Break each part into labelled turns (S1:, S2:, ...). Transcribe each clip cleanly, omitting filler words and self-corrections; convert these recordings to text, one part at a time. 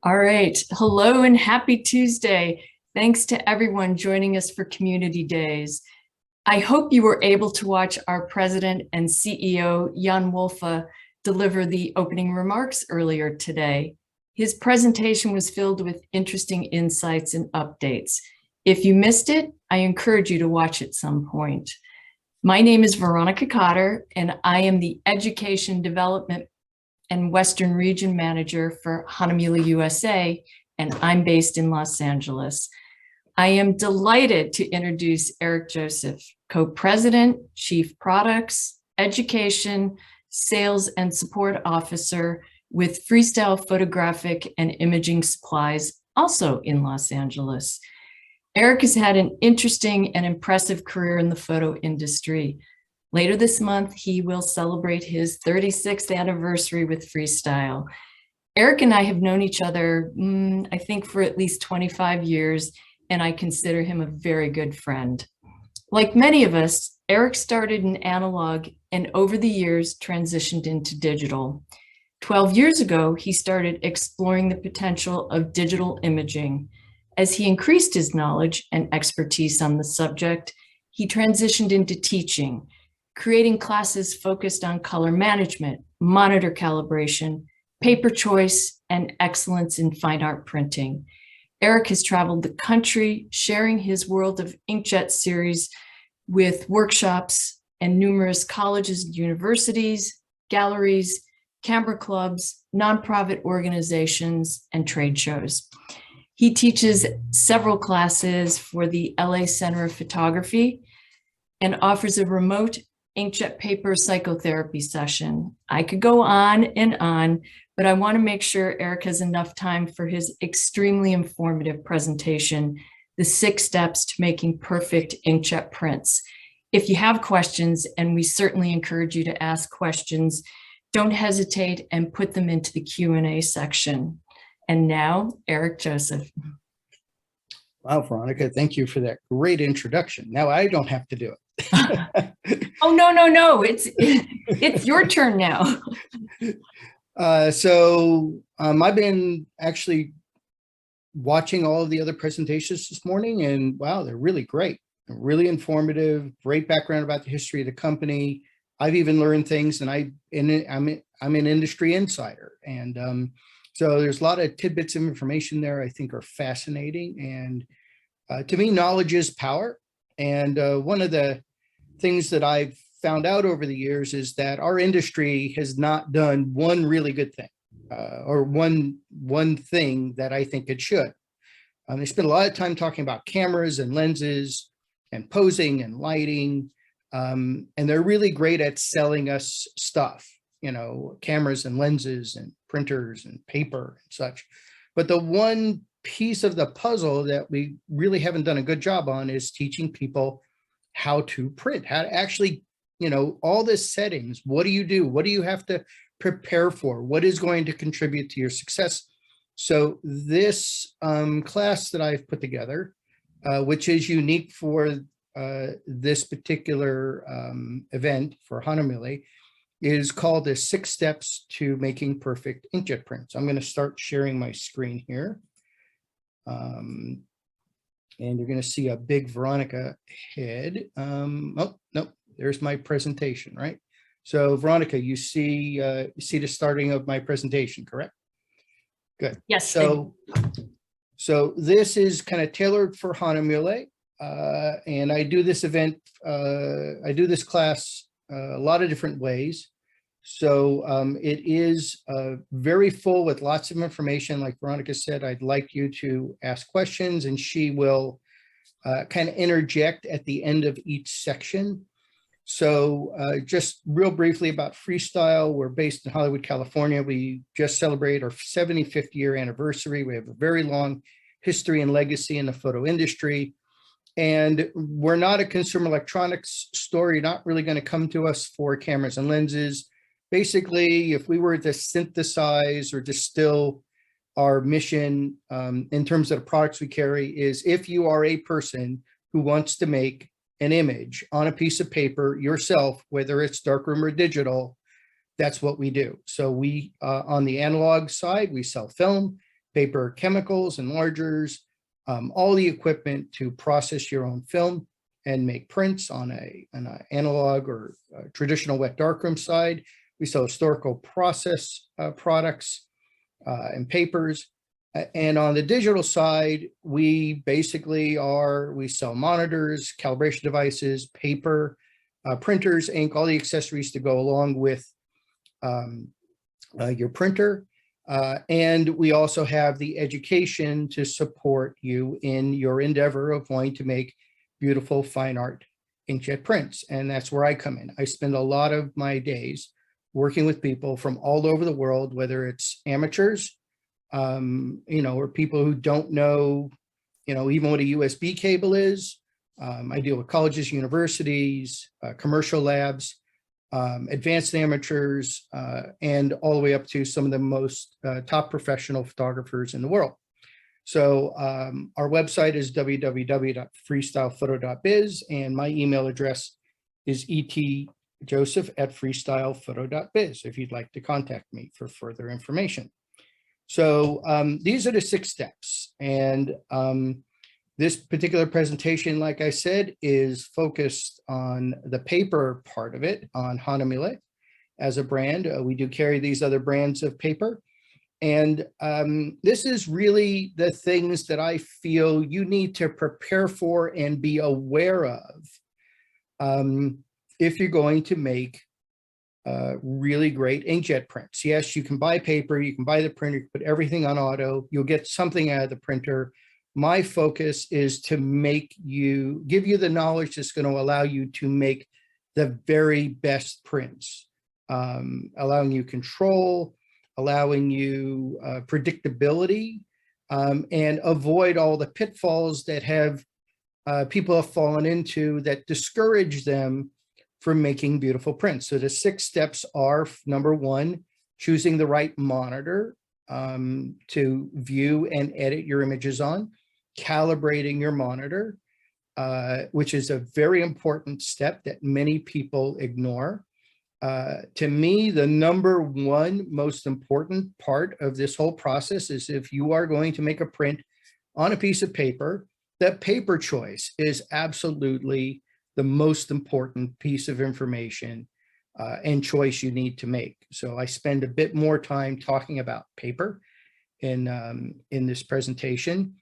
S1: All right. Hello and happy Tuesday. Thanks to everyone joining us for Community Days. I hope you were able to watch our President and CEO, Jan Wolfe, deliver the opening remarks earlier today. His presentation was filled with interesting insights and updates. If you missed it, I encourage you to watch at some point. My name is Veronica Cotter, and I am the Education Development and Western Region Manager for Hahnemühle, USA, and I'm based in Los Angeles. I am delighted to introduce Eric Joseph, Co-President, Chief Products, Education, Sales and Support Officer with Freestyle Photographic and Imaging Supplies, also in Los Angeles. Eric has had an interesting and impressive career in the photo industry. Later this month, he will celebrate his 36th anniversary with Freestyle. Eric and I have known each other, I think, for at least 25 years, and I consider him a very good friend. Like many of us, Eric started in analog and over the years transitioned into digital. 12 years ago, he started exploring the potential of digital imaging. As he increased his knowledge and expertise on the subject, he transitioned into teaching, creating classes focused on color management, monitor calibration, paper choice, and excellence in fine art printing. Eric has traveled the country, sharing his World of Inkjet series with workshops and numerous colleges and universities, galleries, camera clubs, nonprofit organizations, and trade shows. He teaches several classes for the LA Center of Photography and offers a remote inkjet paper psychotherapy session. I could go on, but I want to make sure Eric has enough time for his extremely informative presentation, The 6 Steps to Making Perfect Inkjet Prints. If you have questions, and we certainly encourage you to ask questions, don't hesitate and put them into the Q&A section. And now, Eric Joseph.
S2: Wow, Veronica, thank you for that great introduction. Now I don't have to do it.
S1: Oh, no. It's your turn now.
S2: I've been actually watching all of the other presentations this morning, and wow, they're really great, really informative, great background about the history of the company. I've even learned things, and I'm an industry insider, and so there's a lot of tidbits of information there I think are fascinating. And to me, knowledge is power. And one of the things that I've found out over the years is that our industry has not done one really good thing, or one thing that I think it should. They spend a lot of time talking about cameras and lenses and posing and lighting, and they're really great at selling us stuff, cameras and lenses and printers and paper and such. But the one piece of the puzzle that we really haven't done a good job on is teaching people how to print, how to actually, all the settings. What do you do? What do you have to prepare for? What is going to contribute to your success? So this class that I've put together, which is unique for this particular event for Hahnemühle, is called the 6 Steps to Making Perfect Inkjet Prints. I'm going to start sharing my screen here. And you're going to see a big Veronica head. Oh, no, there's my presentation, right? So Veronica, you see the starting of my presentation, correct? Good.
S1: Yes.
S2: So this is kind of tailored for Hahnemühle, and I do this event, I do this class a lot of different ways. So it is very full with lots of information. Like Veronica said, I'd like you to ask questions, and she will kind of interject at the end of each section. So just real briefly about Freestyle. We're based in Hollywood, California. We just celebrated our 75th year anniversary. We have a very long history and legacy in the photo industry. And we're not a consumer electronics store. You're not really going to come to us for cameras and lenses. Basically, if we were to synthesize or distill our mission in terms of the products we carry, is if you are a person who wants to make an image on a piece of paper yourself, whether it's darkroom or digital, that's what we do. So we, on the analog side, we sell film. paper chemicals, enlargers, all the equipment to process your own film and make prints on an analog or traditional wet darkroom side. We sell historical process products and papers. And on the digital side, we basically we sell monitors, calibration devices, paper, printers, ink, all the accessories to go along with your printer. And we also have the education to support you in your endeavor of wanting to make beautiful fine art inkjet prints. And that's where I come in. I spend a lot of my days working with people from all over the world, whether it's amateurs, or people who don't know, even what a USB cable is. I deal with colleges, universities, commercial labs, advanced amateurs, and all the way up to some of the most top professional photographers in the world. So our website is www.freestylephoto.biz, and my email address is etjoseph@freestylephoto.biz if you'd like to contact me for further information. So these are the 6 steps. And this particular presentation, like I said, is focused on the paper part of it, on Hahnemühle as a brand. We do carry these other brands of paper. And this is really the things that I feel you need to prepare for and be aware of if you're going to make really great inkjet prints. Yes, you can buy paper, you can buy the printer, you put everything on auto, you'll get something out of the printer. My focus is to give you the knowledge that's going to allow you to make the very best prints, allowing you control, allowing you predictability, and avoid all the pitfalls that people have fallen into that discourage them from making beautiful prints. So the 6 steps are: number 1, choosing the right monitor to view and edit your images on, calibrating your monitor, which is a very important step that many people ignore. To me, the number 1 most important part of this whole process is if you are going to make a print on a piece of paper, that paper choice is absolutely the most important piece of information and choice you need to make. So I spend a bit more time talking about paper in this presentation.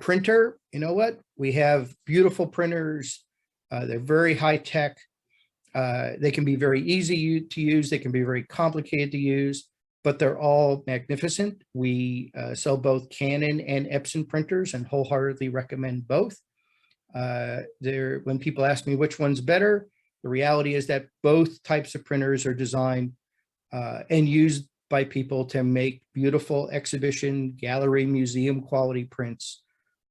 S2: Printer, you know what? We have beautiful printers. They're very high tech. They can be very easy to use. They can be very complicated to use, but they're all magnificent. We sell both Canon and Epson printers and wholeheartedly recommend both. When people ask me which one's better, the reality is that both types of printers are designed and used by people to make beautiful exhibition, gallery, museum quality prints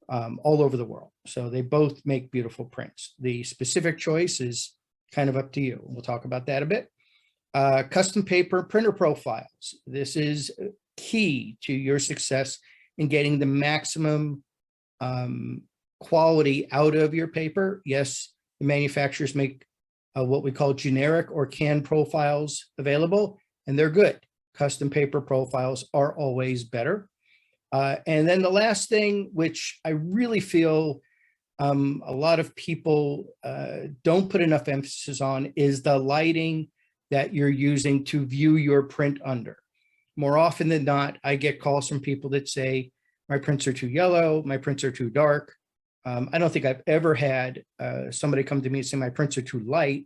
S2: all over the world. So they both make beautiful prints. The specific choice is kind of up to you. We'll talk about that a bit. Custom paper printer profiles. This is key to your success in getting the maximum quality out of your paper. Yes, the manufacturers make what we call generic or canned profiles available, and they're good. Custom paper profiles are always better. And then the last thing, which I really feel a lot of people don't put enough emphasis on, is the lighting that you're using to view your print under. More often than not, I get calls from people that say, my prints are too yellow, my prints are too dark. I don't think I've ever had somebody come to me and say my prints are too light.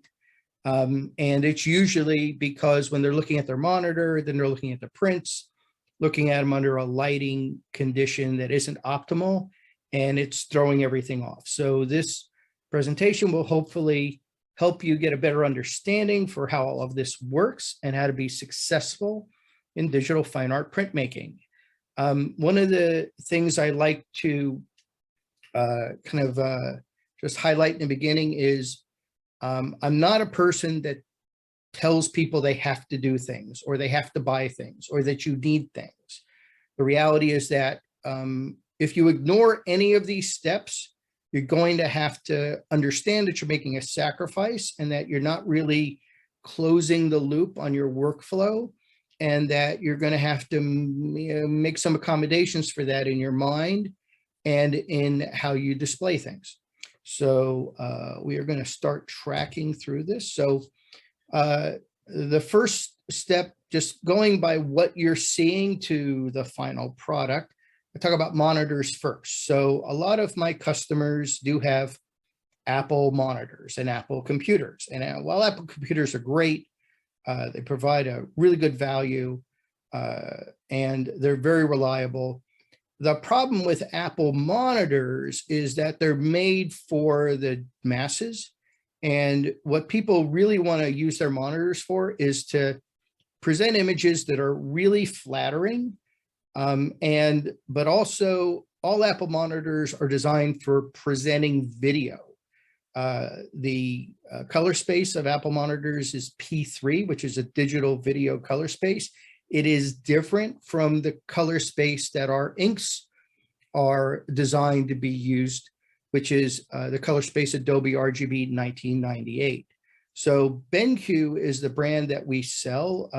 S2: And it's usually because when they're looking at their monitor, then they're looking at the prints, looking at them under a lighting condition that isn't optimal, and it's throwing everything off. So this presentation will hopefully help you get a better understanding for how all of this works and how to be successful in digital fine art printmaking. One of the things I like to just highlight in the beginning is I'm not a person that tells people they have to do things or they have to buy things or that you need things. The reality is that if you ignore any of these steps, you're going to have to understand that you're making a sacrifice and that you're not really closing the loop on your workflow. and that you're going to have to make some accommodations for that in your mind and in how you display things. So we are going to start tracking through this. So the first step, just going by what you're seeing to the final product, I talk about monitors first. So a lot of my customers do have Apple monitors and Apple computers. And while Apple computers are great, they provide a really good value and they're very reliable. The problem with Apple monitors is that they're made for the masses. And what people really want to use their monitors for is to present images that are really flattering. But also all Apple monitors are designed for presenting video. The color space of Apple monitors is P3, which is a digital video color space. It is different from the color space that our inks are designed to be used, which is the color space Adobe RGB 1998. So BenQ is the brand that we sell.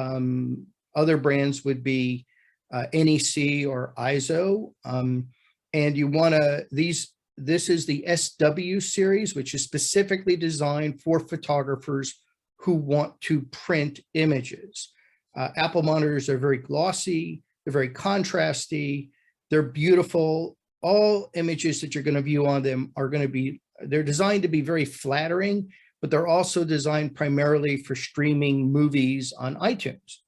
S2: Other brands would be NEC or ISO. And you want to, this is the SW series, which is specifically designed for photographers who want to print images. Apple monitors are very glossy, they're very contrasty, they're beautiful. All images that you're going to view on them are going to be, they're designed to be very flattering, but they're also designed primarily for streaming movies on iTunes.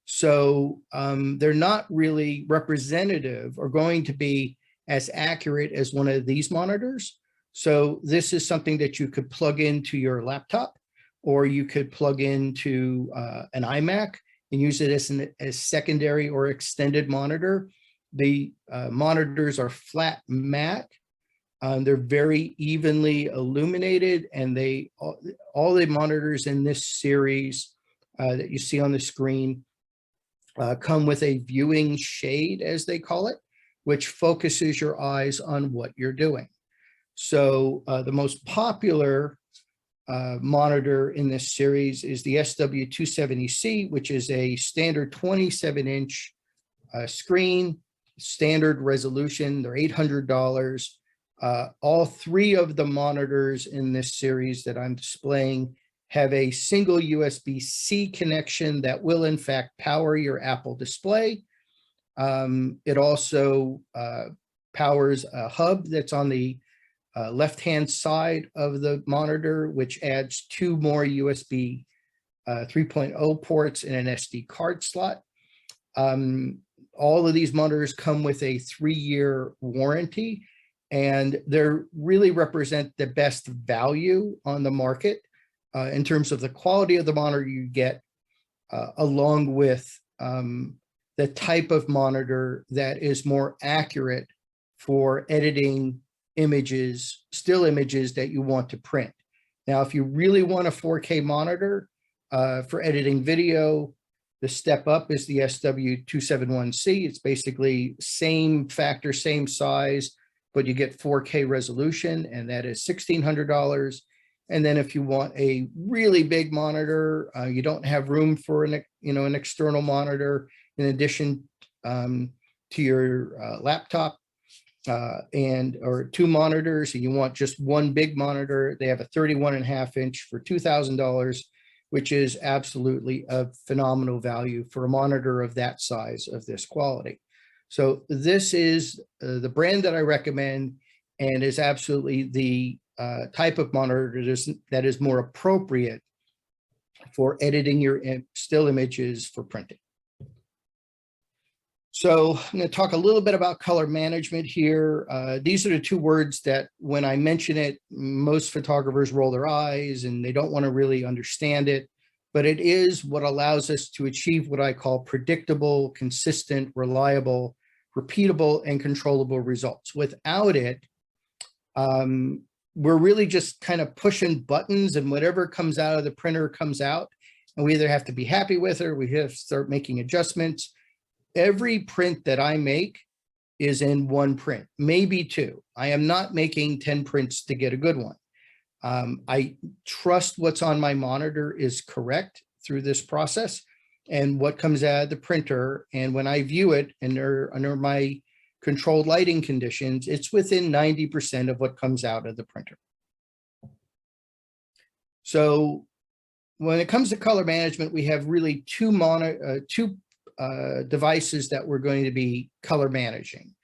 S2: So they're not really representative or going to be as accurate as one of these monitors. So this is something that you could plug into your laptop, or you could plug into an iMac and use it as secondary or extended monitor. The monitors are flat matte. They're very evenly illuminated, and all the monitors in this series that you see on the screen come with a viewing shade, as they call it, which focuses your eyes on what you're doing. So the most popular monitor in this series is the SW270C, which is a standard 27-inch screen, standard resolution. They're $800. All three of the monitors in this series that I'm displaying have a single USB-C connection that will in fact power your Apple display. It also powers a hub that's on the left-hand side of the monitor, which adds 2 more USB 3.0 ports and an SD card slot. All of these monitors come with a 3-year warranty, and they really represent the best value on the market in terms of the quality of the monitor you get, along with the type of monitor that is more accurate for editing images, still images that you want to print. Now, if you really want a 4K monitor for editing video, the step up is the SW271C. It's basically same factor, same size, but you get 4K resolution, and that is $1,600. And then if you want a really big monitor, you don't have room for an external monitor in addition to your laptop, or 2 monitors, and you want just one big monitor, they have a 31.5-inch for $2,000, which is absolutely a phenomenal value for a monitor of that size, of this quality. So this is the brand that I recommend, and is absolutely the type of monitor that is more appropriate for editing your still images for printing. So I'm going to talk a little bit about color management here. These are the 2 words that when I mention it, most photographers roll their eyes and they don't want to really understand it, but it is what allows us to achieve what I call predictable, consistent, reliable, repeatable, and controllable results. Without it, we're really just kind of pushing buttons, and whatever comes out of the printer comes out, and we either have to be happy with it or we have to start making adjustments. Every print that I make is in 1 print, maybe 2. I am not making 10 prints to get a good one. I trust what's on my monitor is correct through this process. and what comes out of the printer. And when I view it under my controlled lighting conditions, it's within 90% of what comes out of the printer. So when it comes to color management, we have really two devices that we're going to be color managing.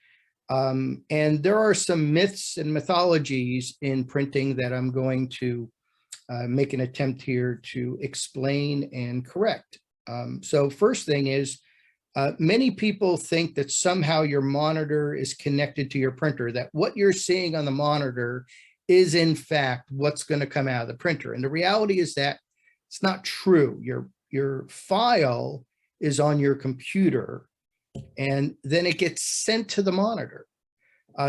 S2: And there are some myths and mythologies in printing that I'm going to make an attempt here to explain and correct. So first thing is, many people think that somehow your monitor is connected to your printer, that what you're seeing on the monitor is in fact what's going to come out of the printer. And the reality is that it's not true. Your file is on your computer, and then it gets sent to the monitor.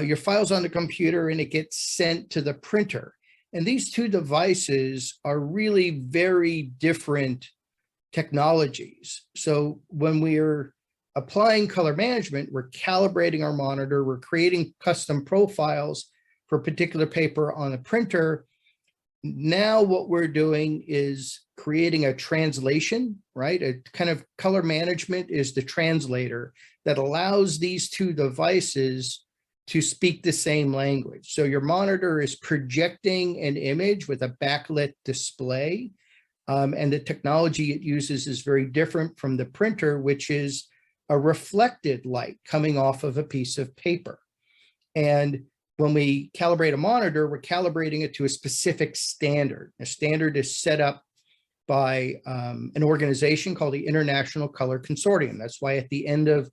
S2: Your file's on the computer and it gets sent to the printer. And these two devices are really very different technologies. So when we're applying color management, we're calibrating our monitor, we're creating custom profiles for a particular paper on a printer. Now what we're doing is creating a translation, right? A kind of color management is the translator that allows these two devices to speak the same language. So your monitor is projecting an image with a backlit display, and the technology it uses is very different from the printer, which is a reflected light coming off of a piece of paper. And when we calibrate a monitor, we're calibrating it to a specific standard. A standard is set up by an organization called the International Color Consortium. That's why at the end of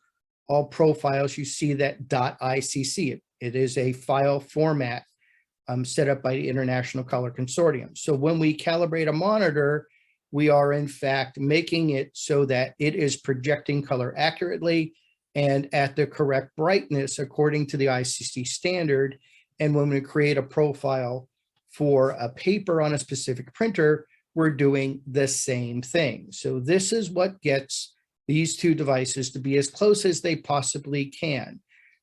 S2: all profiles, you see that .ICC. It is a file format set up by the International Color Consortium. So when we calibrate a monitor, we are in fact making it so that it is projecting color accurately and at the correct brightness according to the ICC standard. And when we create a profile for a paper on a specific printer, we're doing the same thing. So this is what gets these two devices to be as close as they possibly can.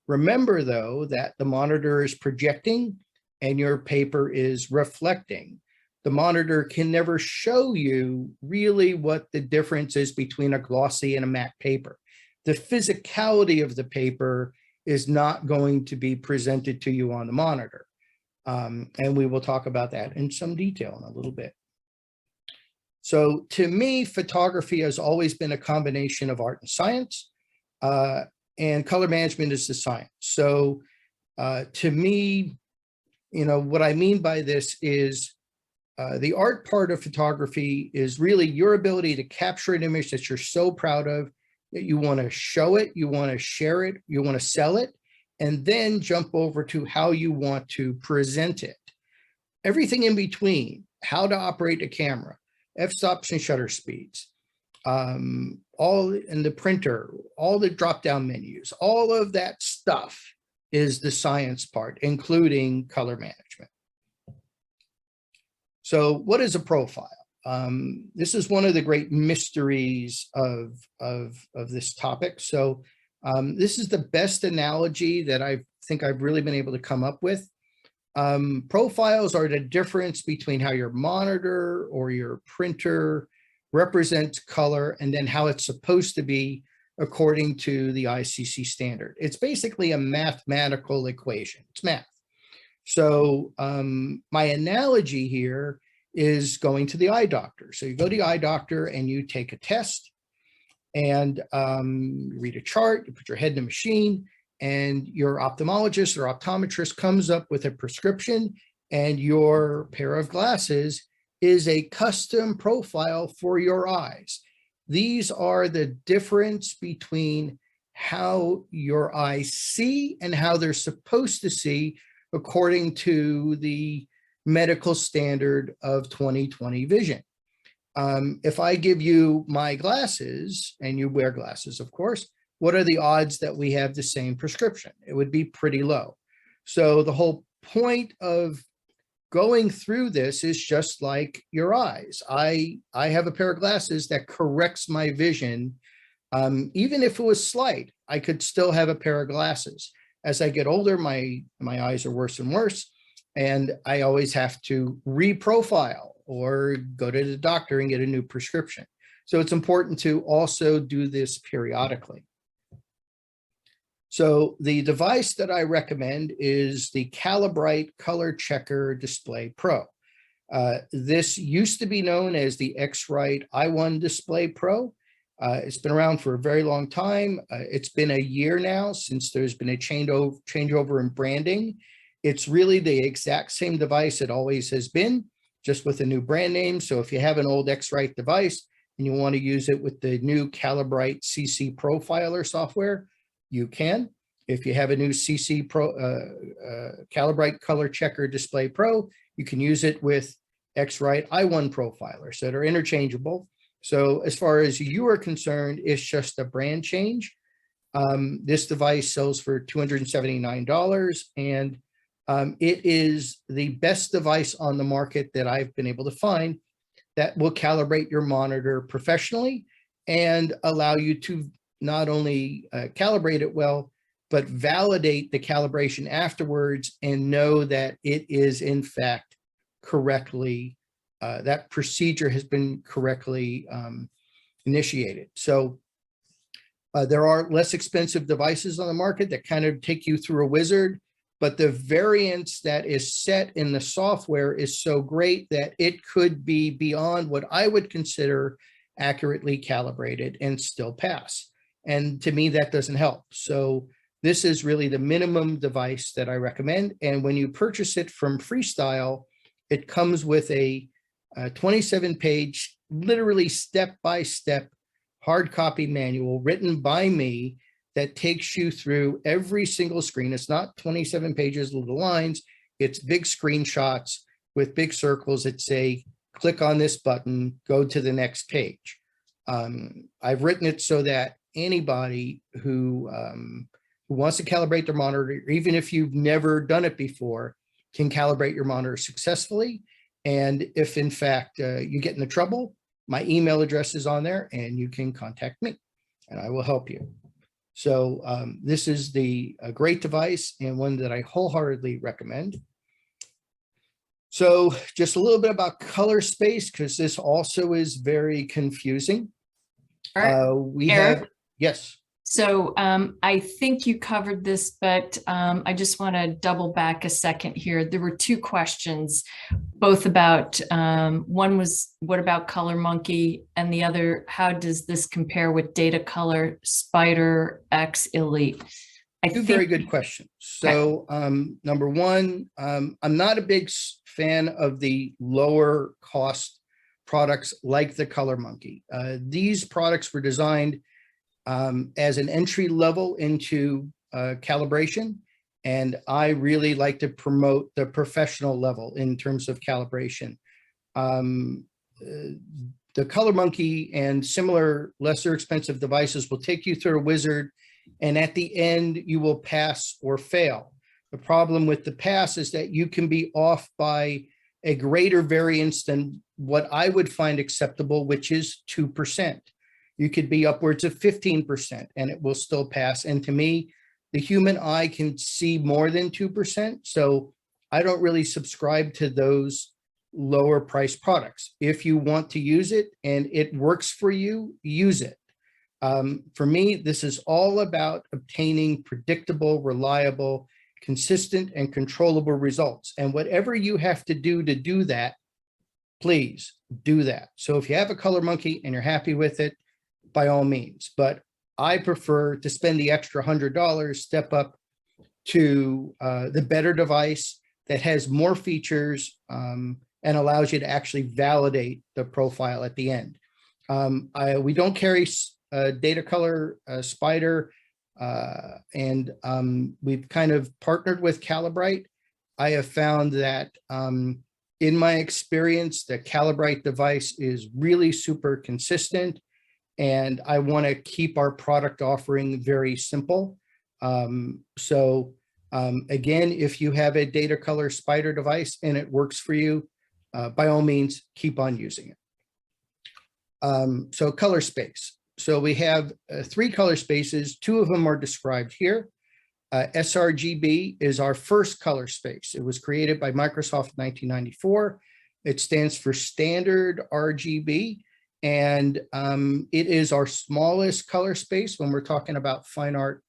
S2: Remember though, that the monitor is projecting and your paper is reflecting. The monitor can never show you really what the difference is between a glossy and a matte paper. The physicality of the paper is not going to be presented to you on the monitor. And we will talk about that in some detail in a little bit. So to me, photography has always been a combination of art and science, and color management is the science. So to me, what I mean by this is the art part of photography is really your ability to capture an image that you're so proud of, that you want to show it, you want to share it, you want to sell it, and then jump over to how you want to present it. Everything in between, how to operate a camera, f-stops and shutter speeds, all in the printer, all the drop-down menus, all of that stuff is the science part, including color management. So what is a profile? This is one of the great mysteries of this topic. So this is the best analogy that I think I've really been able to come up with. Profiles are the difference between how your monitor or your printer represents color and then how it's supposed to be according to the ICC standard. It's basically a mathematical equation. It's math. So my analogy here is going to the eye doctor. So you go to the eye doctor and you take a test and you read a chart, you put your head in a machine, and your ophthalmologist or optometrist comes up with a prescription, and your pair of glasses is a custom profile for your eyes. These are the difference between how your eyes see and how they're supposed to see according to the medical standard of 20/20 vision. If I give you my glasses, and you wear glasses, of course, what are the odds that we have the same prescription? It would be pretty low. So the whole point of going through this is just like your eyes. I have a pair of glasses that corrects my vision. Even if it was slight, I could still have a pair of glasses. As I get older, my eyes are worse and worse, and I always have to reprofile or go to the doctor and get a new prescription. So it's important to also do this periodically. So the device that I recommend is the Calibrate Color Checker Display Pro. This used to be known as the X-Rite i1 Display Pro. It's been around for a very long time. It's been a year now since there's been a changeover in branding. It's really the exact same device it always has been, just with a new brand name. So if you have an old X-Rite device and you want to use it with the new Calibrate CC Profiler software, you can. If you have a new CC Pro, Calibrate Color Checker Display Pro, you can use it with X-Rite i1 profilers that are interchangeable. So as far as you are concerned, it's just a brand change. This device sells for $279, and it is the best device on the market that I've been able to find that will calibrate your monitor professionally and allow you to not only calibrate it well, but validate the calibration afterwards and know that it is in fact correctly, that procedure has been correctly initiated. So there are less expensive devices on the market that kind of take you through a wizard, but the variance that is set in the software is so great that it could be beyond what I would consider accurately calibrated and still pass. And to me, that doesn't help. So this is really the minimum device that I recommend. And when you purchase it from Freestyle, it comes with a 27-page, literally step-by-step hard copy manual written by me that takes you through every single screen. It's not 27 pages, little lines. It's big screenshots with big circles that say, click on this button, go to the next page. I've written it so that anybody who wants to calibrate their monitor, even if you've never done it before, can calibrate your monitor successfully. And if in fact you get into trouble, my email address is on there and you can contact me and I will help you. So this is a great device and one that I wholeheartedly recommend. So just a little bit about color space, because this also is very confusing.
S1: All right.
S2: We
S1: Eric?
S2: have, yes.
S1: So I think you covered this, but I just want to double back a second here. There were two questions, both about, one was, what about Color Monkey? And the other, how does this compare with Data Color Spider X Elite?
S2: Two very good questions. So number one, I'm not a big fan of the lower cost products like the Color Monkey. These products were designed as an entry level into calibration. And I really like to promote the professional level in terms of calibration. The Color Monkey and similar lesser expensive devices will take you through a wizard, and at the end you will pass or fail. The problem with the pass is that you can be off by a greater variance than what I would find acceptable, which is 2%. You could be upwards of 15% and it will still pass. And to me, the human eye can see more than 2%. So I don't really subscribe to those lower price products. If you want to use it and it works for you, use it. For me, this is all about obtaining predictable, reliable, consistent, and controllable results. And whatever you have to do that, please do that. So if you have a Color Monkey and you're happy with it, by all means, but I prefer to spend the extra $100, step up to the better device that has more features and allows you to actually validate the profile at the end. We don't carry Data Color Spider, and we've kind of partnered with Calibrate. I have found that in my experience, the Calibrate device is really super consistent. And I want to keep our product offering very simple. Again, if you have a Data Color Spider device and it works for you, by all means, keep on using it. So color space. So we have 3 color spaces. 2 of them are described here. sRGB is our first color space. It was created by Microsoft in 1994. It stands for Standard RGB. And it is our smallest color space when we're talking about fine art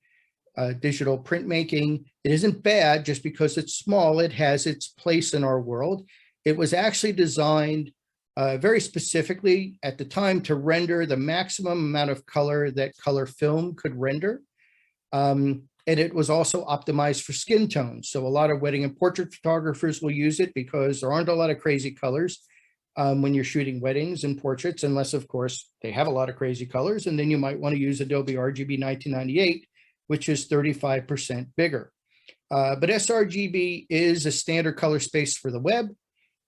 S2: digital printmaking. It isn't bad just because it's small. It has its place in our world. It was actually designed very specifically at the time to render the maximum amount of color that color film could render. And it was also optimized for skin tones. So a lot of wedding and portrait photographers will use it because there aren't a lot of crazy colors when you're shooting weddings and portraits, unless of course they have a lot of crazy colors. And then you might want to use Adobe RGB 1998, which is 35% bigger. But sRGB is a standard color space for the web.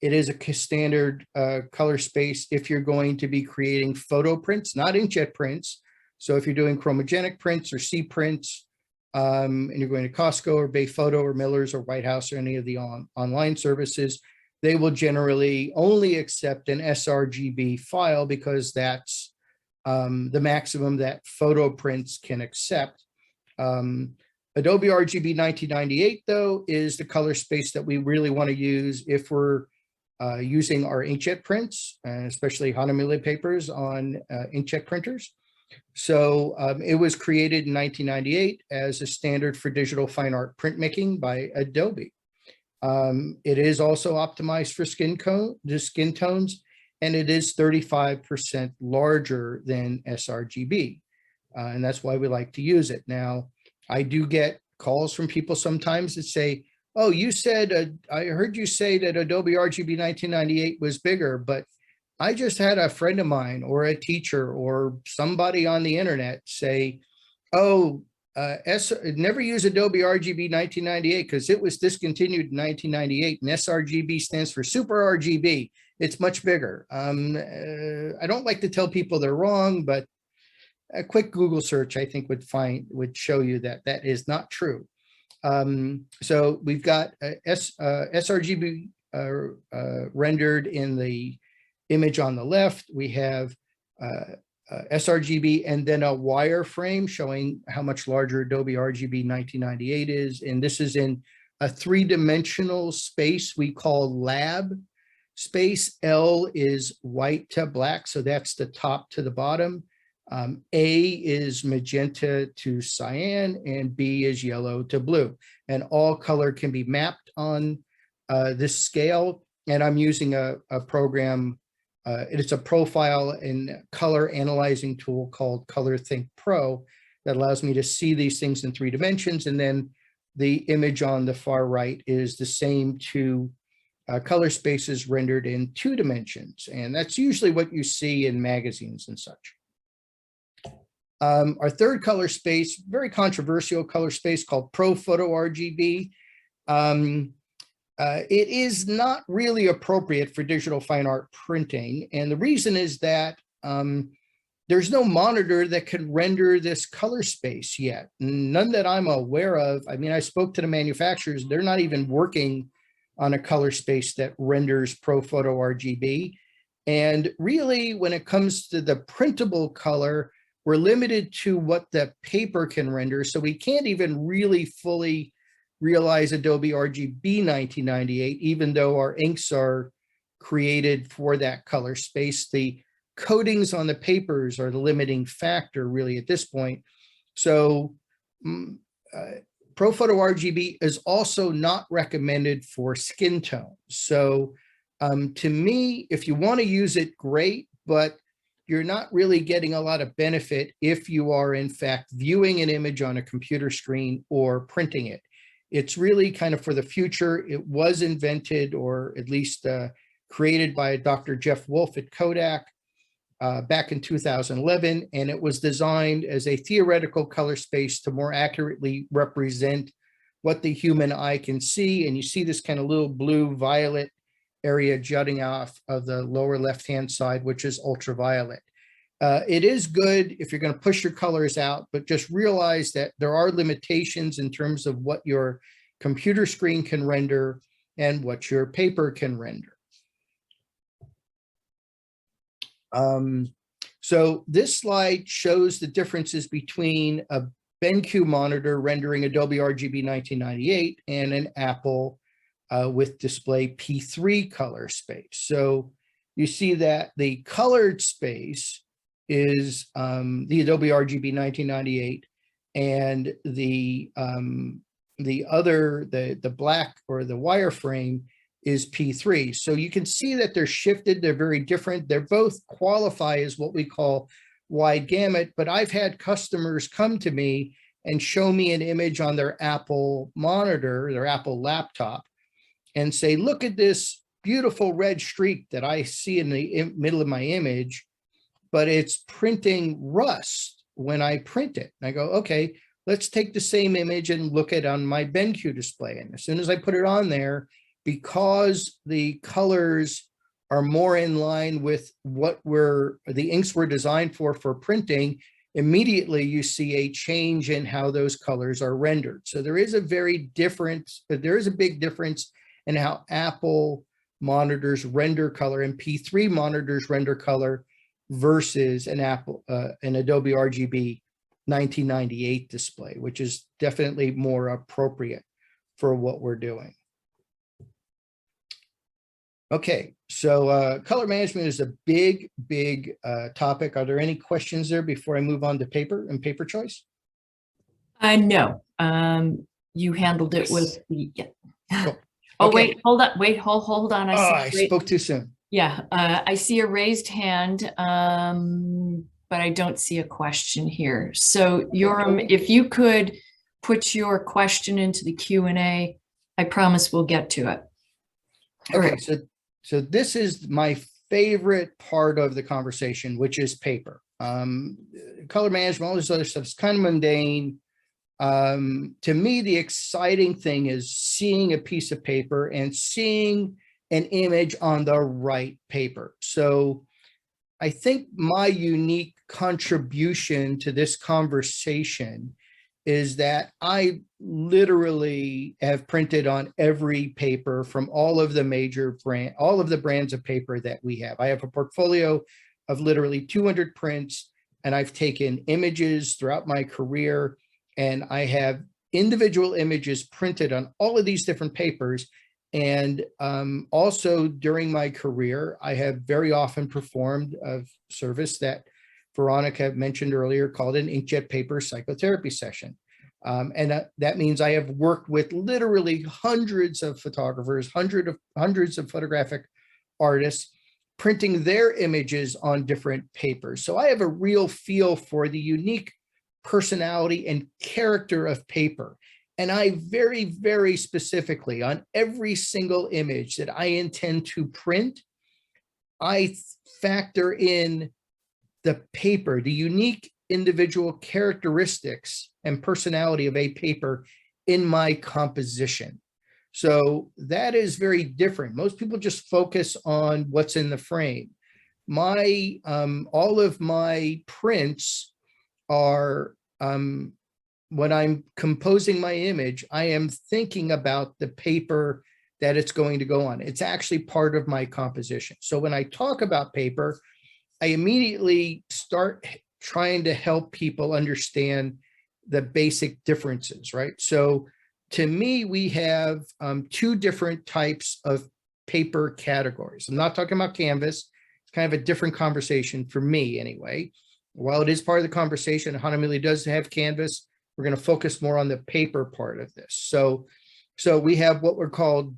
S2: It is a standard color space if you're going to be creating photo prints, not inkjet prints. So if you're doing chromogenic prints or C prints, and you're going to Costco or Bay Photo or Miller's or White House or any of the online services, they will generally only accept an sRGB file because that's the maximum that photo prints can accept. Adobe RGB 1998, though, is the color space that we really want to use if we're using our inkjet prints, and especially Hahnemühle papers on inkjet printers. So it was created in 1998 as a standard for digital fine art printmaking by Adobe. It is also optimized for skin tones, and it is 35% larger than sRGB. And that's why we like to use it. Now, I do get calls from people sometimes that say, oh, you said, I heard you say that Adobe RGB 1998 was bigger, but I just had a friend of mine or a teacher or somebody on the internet say, oh, never use Adobe RGB 1998 because it was discontinued in 1998 and sRGB stands for Super RGB. It's much bigger. I don't like to tell people they're wrong, but a quick Google search, I think, would show you that that is not true. So we've got sRGB rendered in the image on the left. We have sRGB and then a wireframe showing how much larger Adobe RGB 1998 is. And this is in a three-dimensional space we call lab space. L is white to black, so that's the top to the bottom. A is magenta to cyan, and B is yellow to blue. And all color can be mapped on this scale. And I'm using a program, it's a profile and color analyzing tool called ColorThink Pro that allows me to see these things in 3 dimensions. And then the image on the far right is the same two color spaces rendered in 2 dimensions. And that's usually what you see in magazines and such. Our third color space, very controversial color space called Pro Photo RGB. It is not really appropriate for digital fine art printing. And the reason is that there's no monitor that can render this color space yet. None that I'm aware of. I mean, I spoke to the manufacturers. They're not even working on a color space that renders Pro Photo RGB. And really, when it comes to the printable color, we're limited to what the paper can render. So we can't even really fully realize Adobe RGB 1998, even though our inks are created for that color space. The coatings on the papers are the limiting factor really at this point. So Pro Photo RGB is also not recommended for skin tones. So to me, if you want to use it, great, but you're not really getting a lot of benefit if you are in fact viewing an image on a computer screen or printing it. It's really kind of for the future. It was invented, or at least created by Dr. Jeff Wolf at Kodak back in 2011, and it was designed as a theoretical color space to more accurately represent what the human eye can see. And you see this kind of little blue-violet area jutting off of the lower left-hand side, which is ultraviolet. It is good if you're going to push your colors out, but just realize that there are limitations in terms of what your computer screen can render and what your paper can render. So this slide shows the differences between a BenQ monitor rendering Adobe RGB 1998 and an Apple with display P3 color space. So you see that the colored space is the Adobe RGB 1998, and the black or the wireframe is P3. So you can see that they're shifted. They're very different. They're both qualify as what we call wide gamut, but I've had customers come to me and show me an image on their Apple monitor, their Apple laptop, and say, look at this beautiful red streak that I see in the middle of my image, but it's printing rust when I print it. And I go, okay, let's take the same image and look at it on my BenQ display. And as soon as I put it on there, because the colors are more in line with what the inks were designed for printing, immediately you see a change in how those colors are rendered. So there is a big difference in how Apple monitors render color and P3 monitors render color versus an Adobe RGB 1998 display, which is definitely more appropriate for what we're doing. Okay, so color management is a big topic. Are there any questions there before I move on to paper and paper choice?
S1: No, you handled it with the, yeah.
S2: Cool.
S1: Oh,
S2: Okay.
S1: wait, hold on, wait, hold on.
S2: I spoke too soon.
S1: Yeah, I see a raised hand, but I don't see a question here. So Yoram, if you could put your question into the Q&A, I promise we'll get to it.
S2: Okay, so this is my favorite part of the conversation, which is paper. Color management, all this other stuff is kind of mundane. To me, the exciting thing is seeing a piece of paper and seeing an image on the right paper. So I think my unique contribution to this conversation is that I literally have printed on every paper from all of the major all of the brands of paper that we have. I have a portfolio of literally 200 prints, and I've taken images throughout my career, and I have individual images printed on all of these different papers. And also during my career, I have very often performed a service that Veronica mentioned earlier called an inkjet paper psychotherapy session. And that means I have worked with literally hundreds of photographers, hundreds of photographic artists, printing their images on different papers. So I have a real feel for the unique personality and character of paper. And I very specifically, on every single image that I intend to print, I factor in the paper, the unique individual characteristics and personality of a paper in my composition. So that is very different. Most people just focus on what's in the frame. All of my prints are, when I'm composing my image, I am thinking about the paper that it's going to go on. It's actually part of my composition. So when I talk about paper, I immediately start trying to help people understand the basic differences, right? So to me, we have two different types of paper categories. I'm not talking about canvas. It's kind of a different conversation for me anyway. While it is part of the conversation, Hahnemühle does have canvas. We're going to focus more on the paper part of this. So we have what we're called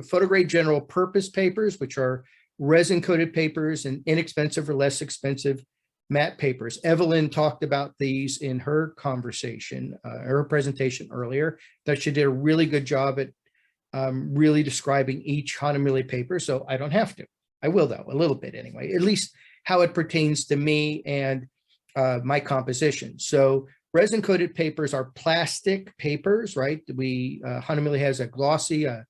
S2: photo-grade general purpose papers, which are resin-coated papers and inexpensive or less expensive matte papers. Evelyn talked about these in her conversation, her presentation earlier, that she did a really good job at really describing each Hahnemühle paper. So I don't have to. I will, though, a little bit anyway, at least how it pertains to me and my composition. So resin-coated papers are plastic papers, right? Hahnemühle has a glossy, a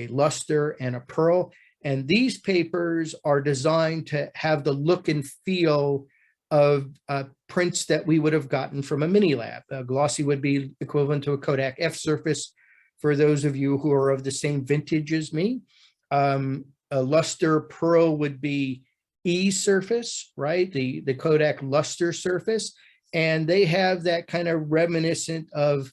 S2: luster, and a pearl. And these papers are designed to have the look and feel of prints that we would have gotten from a mini lab. A glossy would be equivalent to a Kodak F surface for those of you who are of the same vintage as me. A luster pearl would be E surface, right? The Kodak luster surface. And they have that kind of reminiscent of,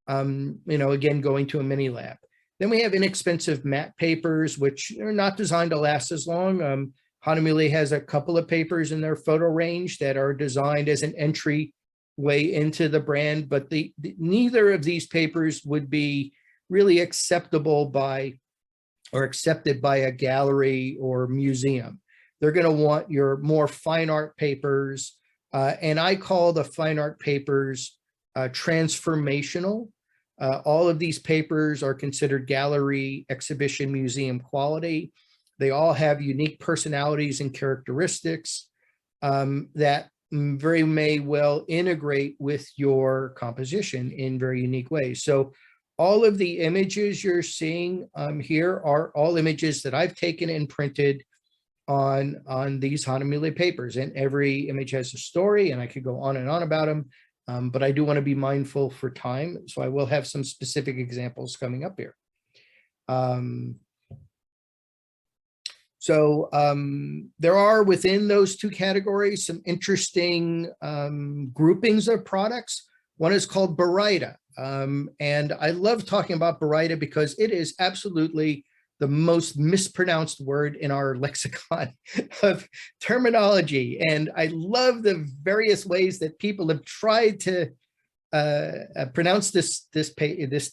S2: again, going to a mini lab. Then we have inexpensive matte papers, which are not designed to last as long. Hahnemühle has a couple of papers in their photo range that are designed as an entry way into the brand, but neither of these papers would be really acceptable by or accepted by a gallery or museum. They're going to want your more fine art papers, and I call the fine art papers transformational. All of these papers are considered gallery, exhibition, museum quality. They all have unique personalities and characteristics that very may well integrate with your composition in very unique ways. So all of the images you're seeing here are all images that I've taken and printed on these Hahnemühle papers, and every image has a story, and I could go on and on about them, but I do want to be mindful for time, so I will have some specific examples coming up here. There are within those two categories some interesting groupings of products. One is called Baryta, and I love talking about Baryta because it is absolutely the most mispronounced word in our lexicon of terminology. And I love the various ways that people have tried to pronounce this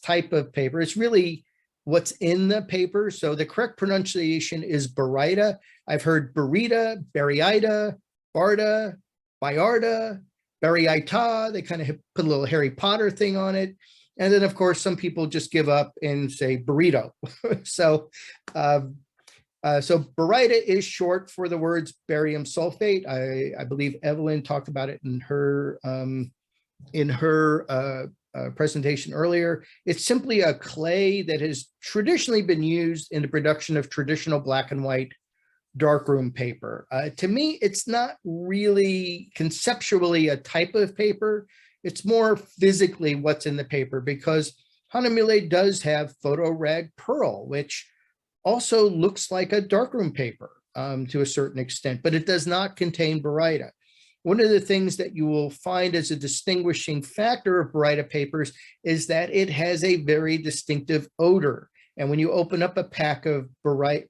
S2: type of paper. It's really what's in the paper. So the correct pronunciation is Baryta. I've heard Baryta, Baryita, Barda, Bayarda, Baryita. They kind of put a little Harry Potter thing on it. And then, of course, some people just give up and say burrito. So Baryta is short for the words barium sulfate. I believe Evelyn talked about it in her presentation earlier. It's simply a clay that has traditionally been used in the production of traditional black and white darkroom paper. To me, it's not really conceptually a type of paper. It's more physically what's in the paper, because Hahnemühle does have photo rag pearl, which also looks like a darkroom paper to a certain extent, but it does not contain Baryta. One of the things that you will find as a distinguishing factor of Baryta papers is that it has a very distinctive odor. And when you open up a pack of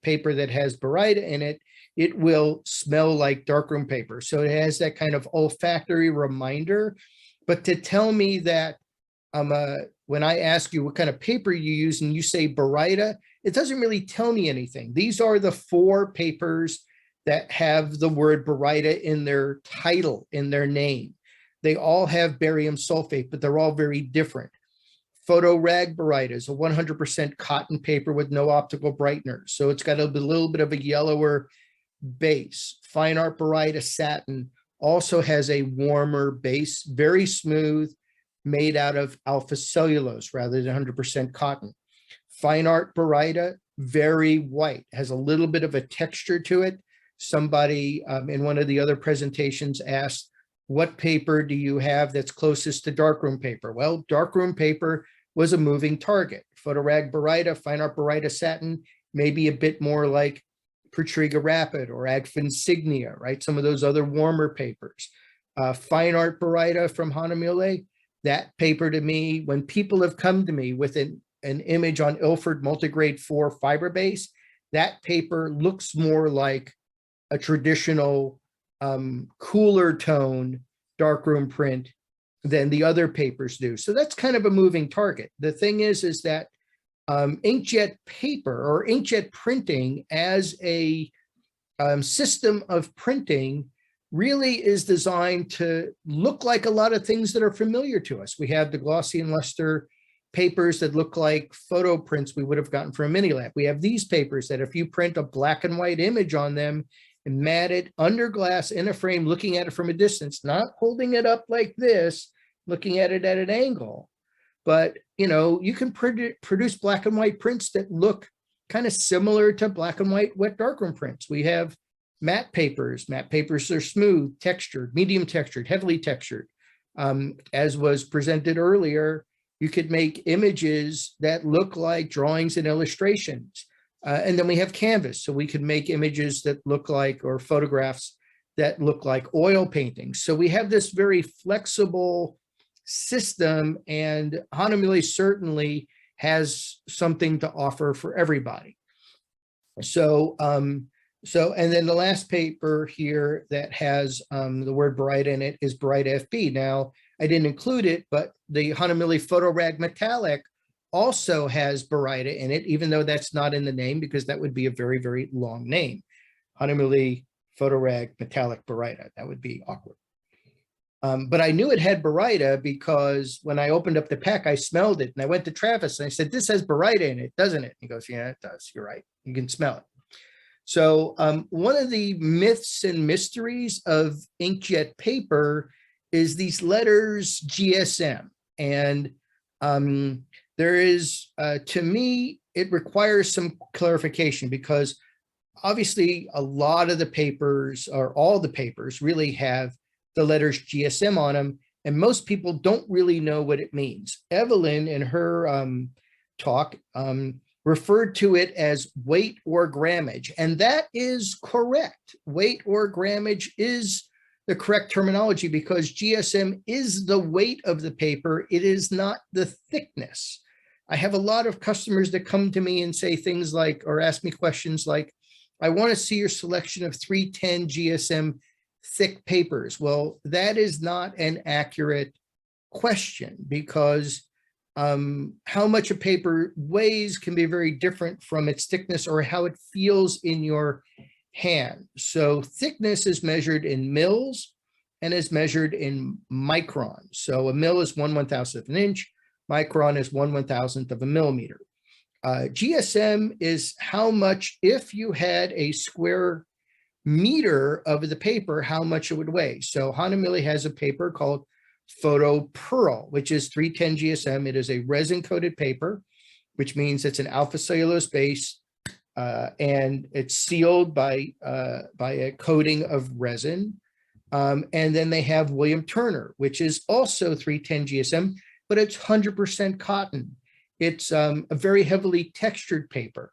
S2: paper that has Baryta in it, it will smell like darkroom paper. So it has that kind of olfactory reminder. But to tell me that when I ask you what kind of paper you use and you say Baryta, it doesn't really tell me anything. These are the 4 papers that have the word Baryta in their title, in their name. They all have barium sulfate, but they're all very different. Photo rag Baryta is a 100% cotton paper with no optical brighteners. So it's got a little bit of a yellower base. Fine art Baryta satin also has a warmer base, very smooth, made out of alpha cellulose rather than 100% cotton. Fine art Baryta, very white, has a little bit of a texture to it. Somebody in one of the other presentations asked, what paper do you have that's closest to darkroom paper? Well, darkroom paper was a moving target. Photo rag Baryta, fine art Baryta satin, maybe a bit more like Pertriga Rapid or Agfa Insignia, right? Some of those other warmer papers. Fine art Baryta from Hahnemühle, that paper to me, when people have come to me with an image on Ilford Multigrade 4 fiber base, that paper looks more like a traditional cooler tone darkroom print than the other papers do. So that's kind of a moving target. The thing is that inkjet paper or inkjet printing as a system of printing really is designed to look like a lot of things that are familiar to us. We have the glossy and luster papers that look like photo prints we would have gotten from a Minilab. We have these papers that if you print a black and white image on them and mat it under glass in a frame, looking at it from a distance, not holding it up like this, looking at it at an angle, but you can produce black and white prints that look kind of similar to black and white wet darkroom prints. We have matte papers. Matte papers are smooth, textured, medium textured, heavily textured. As was presented earlier, you could make images that look like drawings and illustrations. And then we have canvas. So we could make images that look like, or photographs that look like oil paintings. So we have this very flexible system, and Hahnemühle certainly has something to offer for everybody. So, and then the last paper here that has the word bright in it is Bright FB. Now, I didn't include it, but the Hahnemühle Photorag Metallic also has Baryta in it, even though that's not in the name, because that would be a very, very long name. Hahnemühle Photorag Metallic Baryta. That would be awkward. But I knew it had Baryta because when I opened up the pack, I smelled it. And I went to Travis and I said, this has Baryta in it, doesn't it? He goes, yeah, it does. You're right. You can smell it. So one of the myths and mysteries of inkjet paper is these letters GSM. And there is, to me, it requires some clarification because obviously a lot of the papers, or all the papers, really have the letters GSM on them, and most people don't really know what it means. Evelyn, in her talk, referred to it as weight or grammage, and that is correct. Weight or grammage is the correct terminology because GSM is the weight of the paper. It is not the thickness. I have a lot of customers that come to me and say things like, or ask me questions like, I want to see your selection of 310 GSM thick papers. Well, that is not an accurate question because how much a paper weighs can be very different from its thickness or how it feels in your hand. So thickness is measured in mils and is measured in microns. So a mil is 1/1000th of an inch. Micron is 1/1000th of a millimeter. GSM is how much, if you had a square meter of the paper, how much it would weigh. So Hahnemühle has a paper called Photo Pearl, which is 310 GSM. It is a resin coated paper, which means it's an alpha cellulose base, and it's sealed by a coating of resin. And then they have William Turner, which is also 310 GSM, but it's 100% cotton. It's a very heavily textured paper.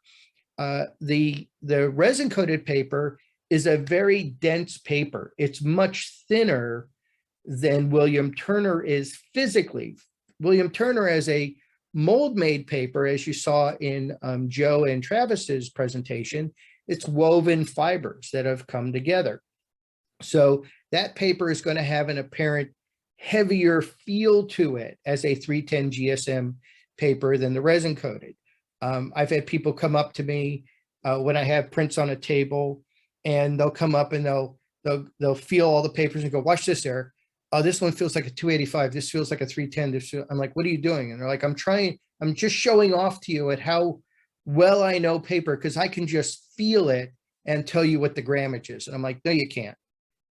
S2: The resin coated paper is a very dense paper. It's much thinner than William Turner is physically. William Turner as a mold made paper, as you saw in Joe and Travis's presentation, it's woven fibers that have come together. So that paper is going to have an apparent heavier feel to it as a 310 GSM paper than the resin coated. I've had people come up to me when I have prints on a table, and they'll come up and they'll feel all the papers and go, watch this, Eric. Oh, this one feels like a 285. This feels like a 310. I'm like, what are you doing? And they're like, I'm just showing off to you at how well I know paper because I can just feel it and tell you what the grammage is. And I'm like, no, you can't.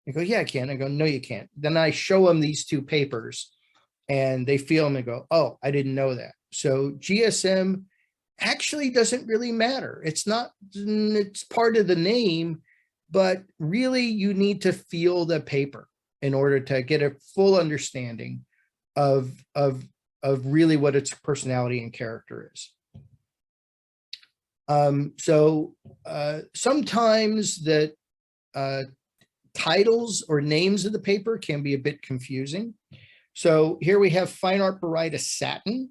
S2: I go, yeah, I can. I go, no, you can't. Then I show them these two papers and they feel them and go, oh, I didn't know that. So GSM actually doesn't really matter. It's part of the name, but really you need to feel the paper in order to get a full understanding of really what its personality and character is. Sometimes the titles or names of the paper can be a bit confusing. So here we have FineArt Baryta Satin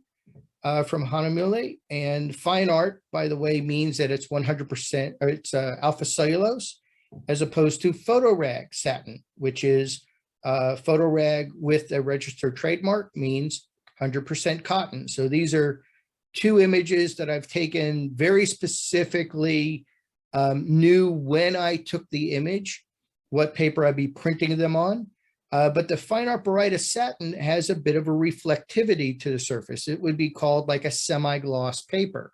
S2: from Hahnemühle, and FineArt, by the way, means that it's 100%, or it's alpha cellulose, as opposed to Photorag Satin, which is Photorag with a registered trademark, means 100% cotton. So these are two images that I've taken very specifically, knew when I took the image, what paper I'd be printing them on. But the FineArt Baryta Satin has a bit of a reflectivity to the surface. It would be called like a semi-gloss paper.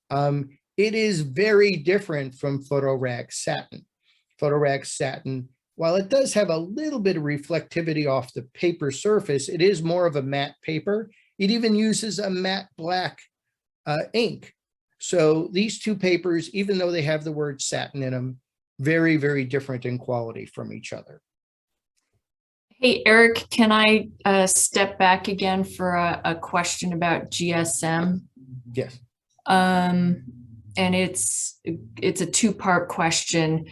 S2: It is very different from Photorag Satin. Photorag Satin, while it does have a little bit of reflectivity off the paper surface, it is more of a matte paper. It even uses a matte black ink. So these two papers, even though they have the word satin in them, very, very different in quality from each other.
S1: Hey, Eric, can I step back again for a question about GSM?
S2: Yes.
S1: And it's a two-part question.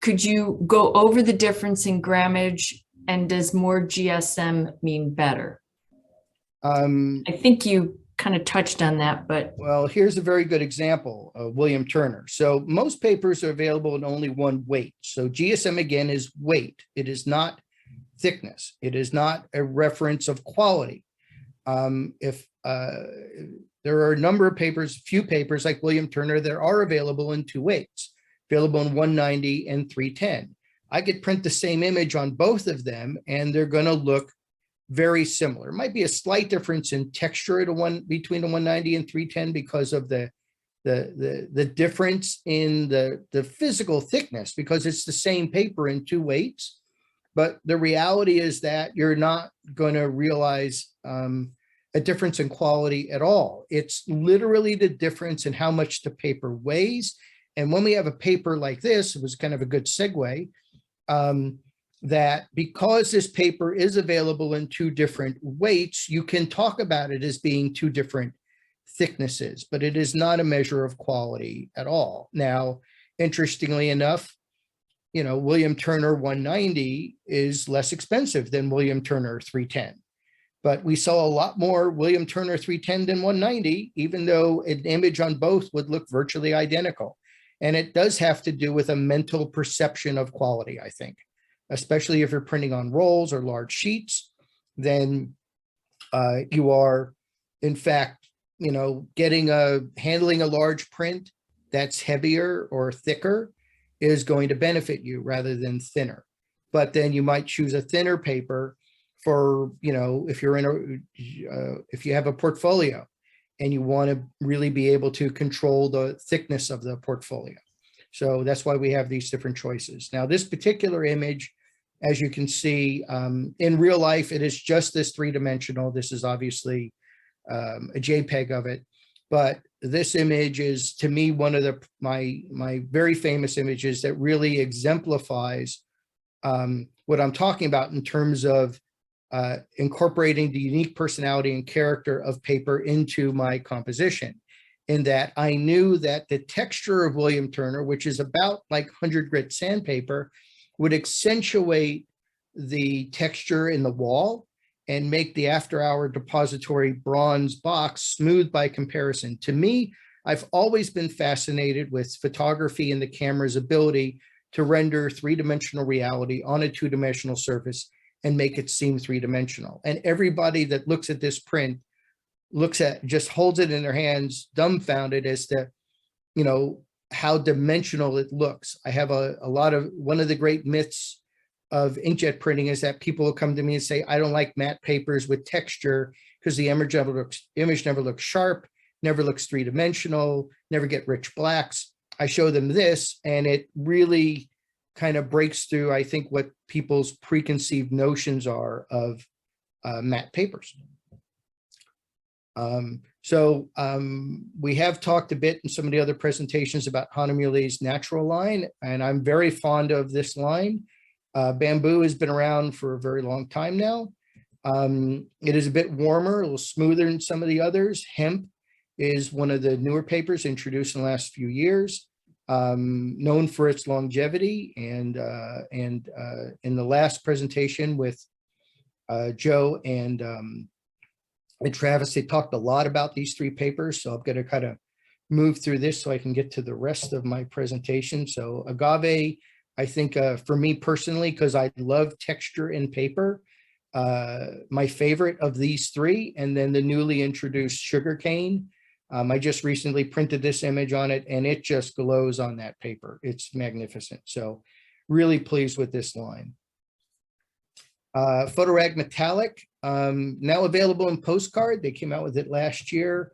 S1: Could you go over the difference in grammage, and does more GSM mean better? I think you kind of touched on that, but
S2: Well, here's a very good example of William Turner. So most papers are available in only one weight. So GSM again is weight. It is not thickness. It is not a reference of quality. If there are a number of papers, few papers like William Turner that are available in two weights, available in 190 and 310. I could print the same image on both of them and they're going to look very similar. It might be a slight difference in texture at between the 190 and 310 because of the difference in the physical thickness, because it's the same paper in two weights. But the reality is that you're not going to realize a difference in quality at all. It's literally the difference in how much the paper weighs. And when we have a paper like this, it was kind of a good segue, that because this paper is available in two different weights, you can talk about it as being two different thicknesses, but it is not a measure of quality at all. Now, interestingly enough, you know, William Turner 190 is less expensive than William Turner 310. But we saw a lot more William Turner 310 than 190, even though an image on both would look virtually identical. And it does have to do with a mental perception of quality, I think, especially if you're printing on rolls or large sheets, then you are, in fact, you know, handling a large print that's heavier or thicker is going to benefit you rather than thinner. But then you might choose a thinner paper for, you know, if you're if you have a portfolio and you want to really be able to control the thickness of the portfolio. So that's why we have these different choices. Now, this particular image, as you can see, in real life, it is just this three-dimensional. This is obviously a JPEG of it. But this image is, to me, one of my very famous images that really exemplifies what I'm talking about in terms of incorporating the unique personality and character of paper into my composition, in that I knew that the texture of William Turner, which is about like 100 grit sandpaper, would accentuate the texture in the wall and make the after hour depository bronze box smooth by comparison. To me, I've always been fascinated with photography and the camera's ability to render three-dimensional reality on a two-dimensional surface and make it seem three-dimensional. And everybody that looks at this print just holds it in their hands, dumbfounded as to, you know, how dimensional it looks. I have one of the great myths of inkjet printing is that people will come to me and say, I don't like matte papers with texture because the image never looks sharp, never looks three-dimensional, never get rich blacks. I show them this and it really kind of breaks through, I think, what people's preconceived notions are of matte papers. We have talked a bit in some of the other presentations about Hahnemühle's natural line, and I'm very fond of this line. Bamboo has been around for a very long time now. It is a bit warmer, a little smoother than some of the others. Hemp is one of the newer papers introduced in the last few years, known for its longevity. And in the last presentation with Joe and Travis, they talked a lot about these three papers. So I'm going to kind of move through this so I can get to the rest of my presentation. So agave, I think for me personally, because I love texture in paper, my favorite of these three, and then the newly introduced sugarcane. I just recently printed this image on it and it just glows on that paper. It's magnificent. So really pleased with this line. Photorag Metallic, now available in postcard. They came out with it last year.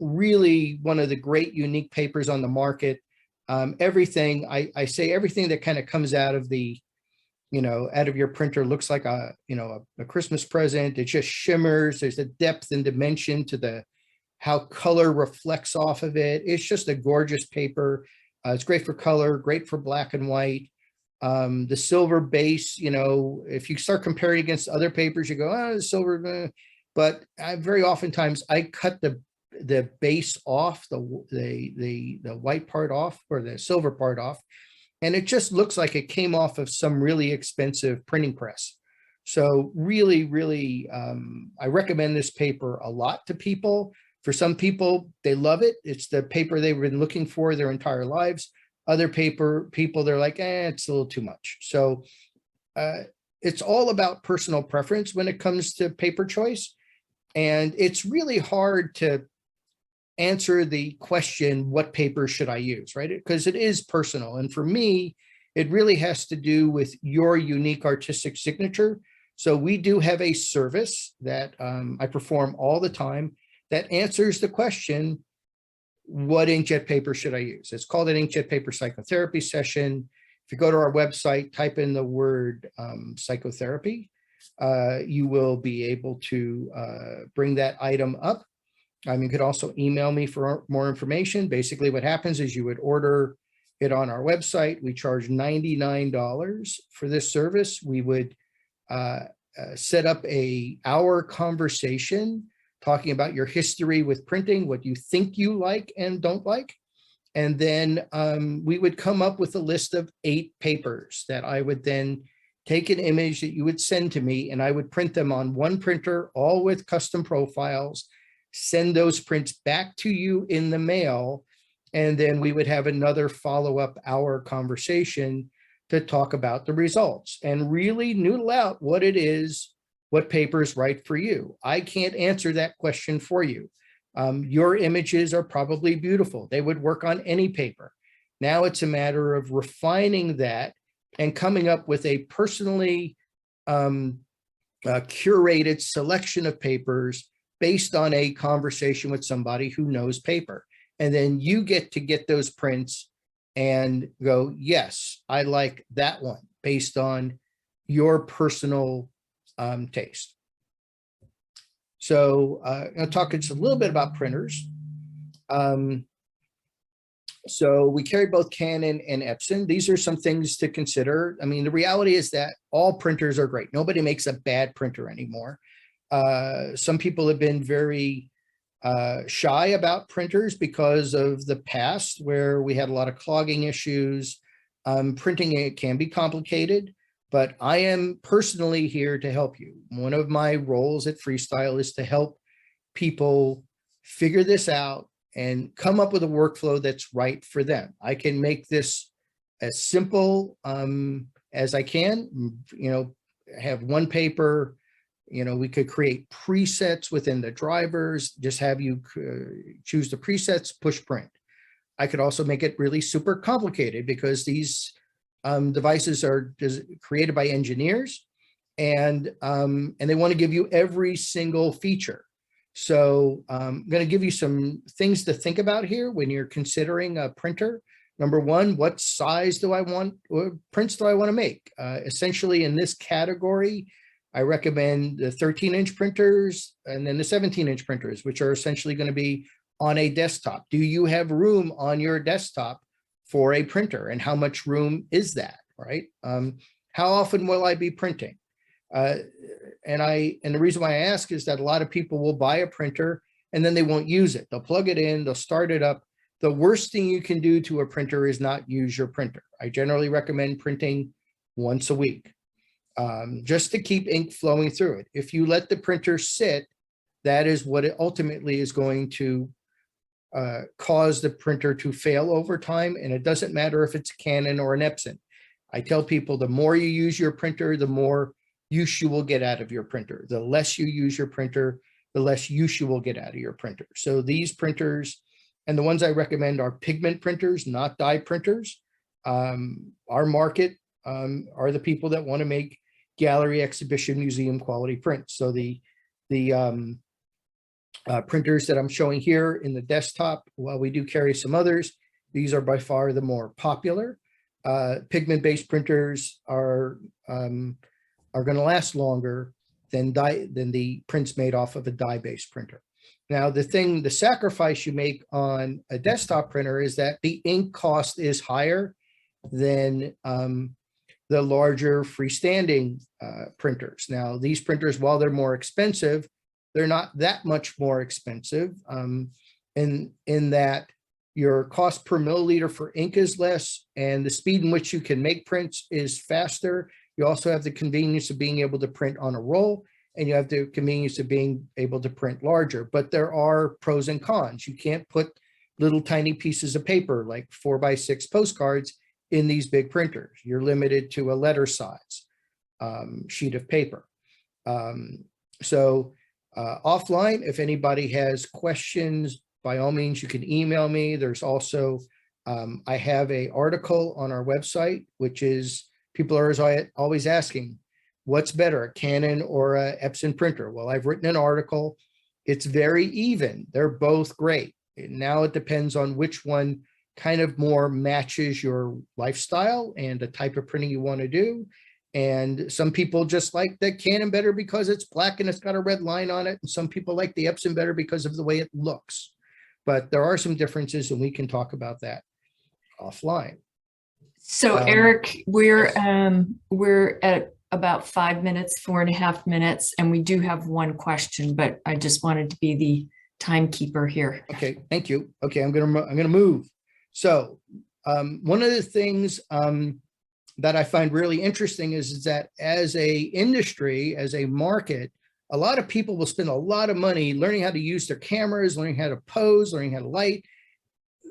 S2: Really one of the great unique papers on the market. Everything, I say everything that kind of comes out of the, you know, out of your printer looks like a Christmas present. It just shimmers. There's a depth and dimension to how color reflects off of it. It's just a gorgeous paper. It's great for color, great for black and white. The silver base, you know, if you start comparing against other papers, you go, oh, the silver, but very oftentimes I cut the base off, the white part off, or the silver part off, and it just looks like it came off of some really expensive printing press. So really, really, I recommend this paper a lot to people. For some people, they love it. It's the paper they've been looking for their entire lives. Other people, they're like, it's a little too much. So it's all about personal preference when it comes to paper choice. And it's really hard to answer the question, what paper should I use, right? Because it is personal. And for me, it really has to do with your unique artistic signature. So we do have a service that I perform all the time that answers the question, what inkjet paper should I use? It's called an inkjet paper psychotherapy session. If you go to our website, type in the word psychotherapy, you will be able to bring that item up. You could also email me for more information. Basically, what happens is you would order it on our website. We charge $99 for this service. We would set up an hour conversation talking about your history with printing, what you think you like and don't like. And then we would come up with a list of 8 papers that I would then take an image that you would send to me, and I would print them on one printer, all with custom profiles, send those prints back to you in the mail, and then we would have another follow-up hour conversation to talk about the results and really noodle out what it is, what paper is right for you. I can't answer that question for you. Your images are probably beautiful. They would work on any paper. Now it's a matter of refining that and coming up with a personally curated selection of papers based on a conversation with somebody who knows paper. And then you get to get those prints and go, yes, I like that one based on your personal taste. So I'll talk just a little bit about printers. So we carry both Canon and Epson. These are some things to consider. I mean, the reality is that all printers are great. Nobody makes a bad printer anymore. Some people have been very shy about printers because of the past where we had a lot of clogging issues. Printing it can be complicated, but I am personally here to help you. One of my roles at Freestyle is to help people figure this out and come up with a workflow that's right for them. I can make this as simple as I can, have one paper. We could create presets within the drivers, just have you choose the presets, push print. I could also make it really super complicated because these devices are created by engineers and they want to give you every single feature. So I'm going to give you some things to think about here when you're considering a printer. Number one, what size do I want, or prints do I want to make? Essentially in this category, I recommend the 13-inch printers and then the 17-inch printers, which are essentially going to be on a desktop. Do you have room on your desktop for a printer, and how much room is that, right? How often will I be printing? And the reason why I ask is that a lot of people will buy a printer and then they won't use it. They'll plug it in, they'll start it up. The worst thing you can do to a printer is not use your printer. I generally recommend printing once a week, just to keep ink flowing through it. If you let the printer sit, that is what it ultimately is going to cause the printer to fail over time. And it doesn't matter if it's Canon or an Epson. I tell people the more you use your printer, the more use you will get out of your printer. The less you use your printer, the less use you will get out of your printer. So these printers, and the ones I recommend are pigment printers, not dye printers. Our market are the people that want to make gallery, exhibition, museum quality prints. So the printers that I'm showing here in the desktop, while we do carry some others, these are by far the more popular. Pigment-based printers are going to last longer than the prints made off of a dye-based printer. Now, the sacrifice you make on a desktop printer is that the ink cost is higher than the larger freestanding printers. Now, these printers, while they're more expensive, they're not that much more expensive in that your cost per milliliter for ink is less and the speed in which you can make prints is faster. You also have the convenience of being able to print on a roll, and you have the convenience of being able to print larger. But there are pros and cons. You can't put little tiny pieces of paper like 4x6 postcards in these big printers. You're limited to a letter size sheet of paper. Offline, if anybody has questions, by all means, you can email me. There's also, I have an article on our website, which is, people are always asking, what's better, a Canon or a Epson printer? Well, I've written an article. It's very even. They're both great. Now it depends on which one kind of more matches your lifestyle and the type of printing you want to do. And some people just like the Canon better because it's black and it's got a red line on it. And some people like the Epson better because of the way it looks. But there are some differences, and we can talk about that offline.
S1: So Eric, we're at about 5 minutes, 4.5 minutes, and we do have one question, but I just wanted to be the timekeeper here.
S2: Okay, thank you. Okay, I'm gonna move. So one of the things that I find really interesting is that as a industry, as a market, a lot of people will spend a lot of money learning how to use their cameras, learning how to pose, learning how to light.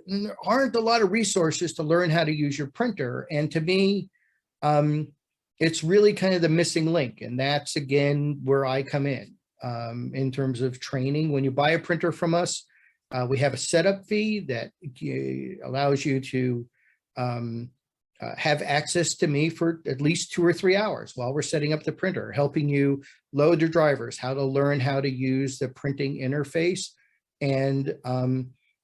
S2: And there aren't a lot of resources to learn how to use your printer. And to me, it's really kind of the missing link. And that's, again, where I come in terms of training. When you buy a printer from us, we have a setup fee that allows you to have access to me for at least 2 or 3 hours while we're setting up the printer, helping you load your drivers, how to learn how to use the printing interface. And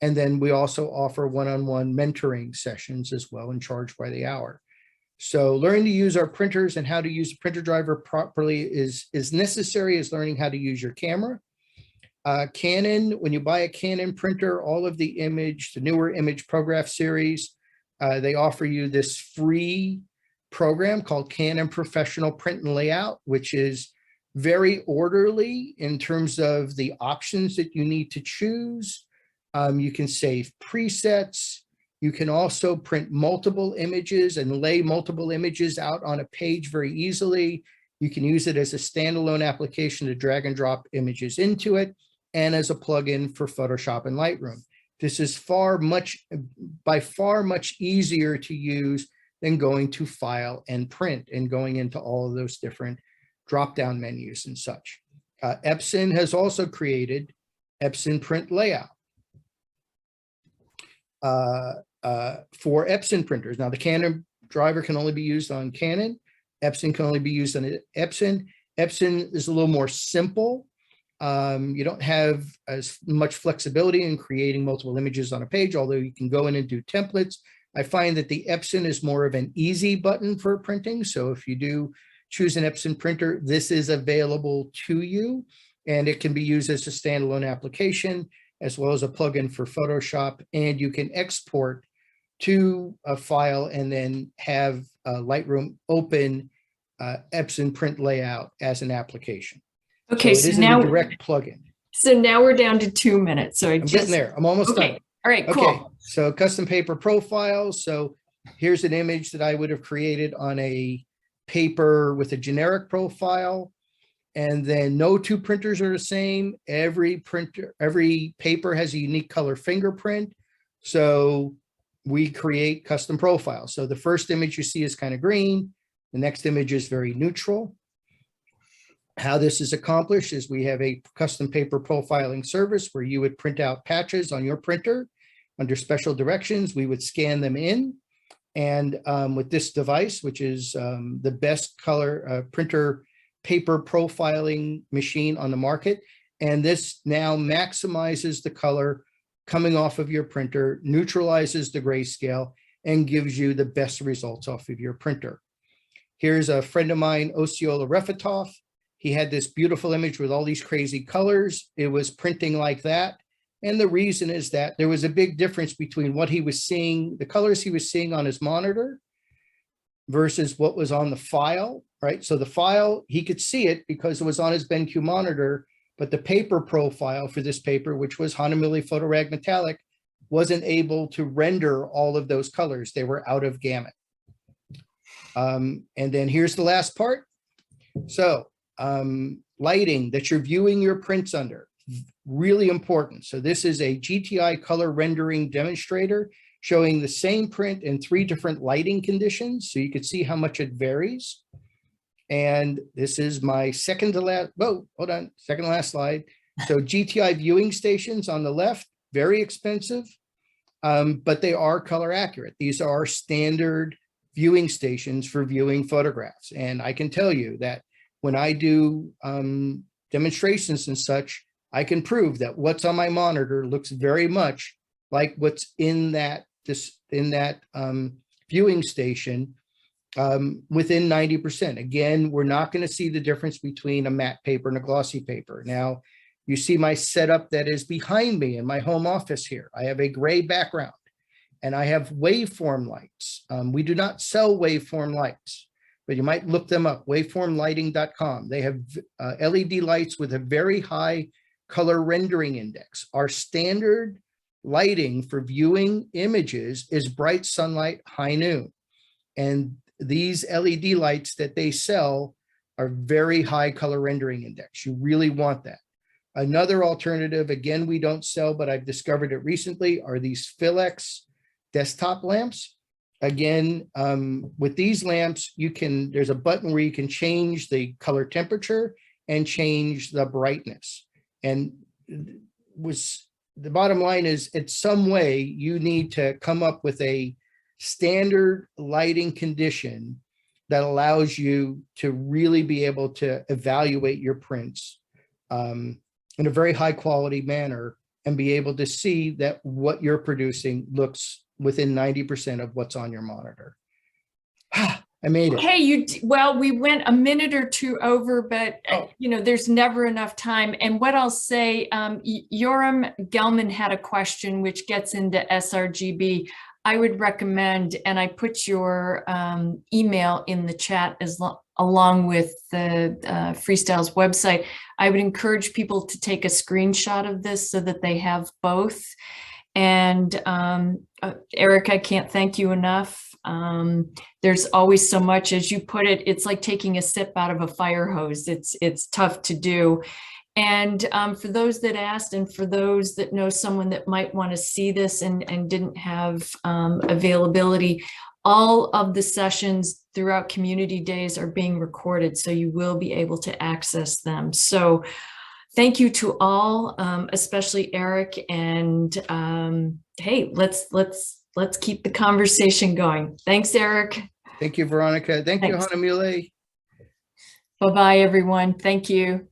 S2: then we also offer one-on-one mentoring sessions as well and charge by the hour. So learning to use our printers and how to use a printer driver properly is necessary as learning how to use your camera. Canon, when you buy a Canon printer, all of the newer image Prograph series, they offer you this free program called Canon Professional Print and Layout, which is very orderly in terms of the options that you need to choose. You can save presets. You can also print multiple images and lay multiple images out on a page very easily. You can use it as a standalone application to drag and drop images into it, and as a plugin for Photoshop and Lightroom. This is by far much easier to use than going to File and Print and going into all of those different drop-down menus and such. Epson has also created Epson Print Layout for Epson printers. Now, the Canon driver can only be used on Canon. Epson can only be used on Epson. Epson is a little more simple. You don't have as much flexibility in creating multiple images on a page, although you can go in and do templates. I find that the Epson is more of an easy button for printing. So if you do choose an Epson printer, this is available to you, and it can be used as a standalone application as well as a plugin for Photoshop, and you can export to a file and then have Lightroom open Epson Print Layout as an application.
S1: Okay,
S2: so it isn't a direct plugin.
S1: So now we're down to 2 minutes. So
S2: I'm getting there. I'm almost done.
S1: All right, cool.
S2: Okay, so custom paper profiles. So here's an image that I would have created on a paper with a generic profile. And then no two printers are the same. Every paper has a unique color fingerprint. So we create custom profiles. So the first image you see is kind of green. The next image is very neutral. How this is accomplished is we have a custom paper profiling service where you would print out patches on your printer under special directions. We would scan them in. And with this device, which is the best color printer paper profiling machine on the market, and this now maximizes the color coming off of your printer, neutralizes the grayscale, and gives you the best results off of your printer. Here's a friend of mine, Osceola Refetov. He had this beautiful image with all these crazy colors. It was printing like that. And the reason is that there was a big difference between what he was seeing, the colors he was seeing on his monitor versus what was on the file, right? So the file, he could see it because it was on his BenQ monitor, but the paper profile for this paper, which was Hahnemühle Photorag Metallic, wasn't able to render all of those colors. They were out of gamut. And then here's the last part. So lighting that you're viewing your prints under, really important. So this is a GTI color rendering demonstrator showing the same print in 3 different lighting conditions. So you can see how much it varies. And this is my second to last slide. So GTI viewing stations on the left, very expensive, but they are color accurate. These are standard viewing stations for viewing photographs. And I can tell you that when I do demonstrations and such, I can prove that what's on my monitor looks very much like what's in that viewing station within 90%. Again, we're not going to see the difference between a matte paper and a glossy paper. Now, you see my setup that is behind me in my home office here. I have a gray background and I have waveform lights. We do not sell waveform lights, but you might look them up, waveformlighting.com. They have LED lights with a very high color rendering index. Our standard lighting for viewing images is bright sunlight, high noon. And these LED lights that they sell are very high color rendering index. You really want that. Another alternative, again, we don't sell, but I've discovered it recently, are these Philex desktop lamps. Again, with these lamps, there's a button where you can change the color temperature and change the brightness. And the bottom line is, in some way, you need to come up with a standard lighting condition that allows you to really be able to evaluate your prints in a very high quality manner and be able to see that what you're producing looks within 90% of what's on your monitor. I made it.
S1: Hey, well, we went a minute or 2 over, but there's never enough time. And what I'll say, Yoram Gelman had a question which gets into sRGB. I would recommend, and I put your email in the chat along with the Freestyle's website. I would encourage people to take a screenshot of this so that they have both. And Eric, I can't thank you enough. There's always so much, as you put it, it's like taking a sip out of a fire hose. It's tough to do. And for those that asked, and for those that know someone that might want to see this and didn't have availability, all of the sessions throughout community days are being recorded, so you will be able to access them. So thank you to all, especially Eric. And hey, let's keep the conversation going. Thanks, Eric.
S2: Thank you, Veronica. Thank you, Hahnemühle.
S1: Bye-bye, everyone. Thank you.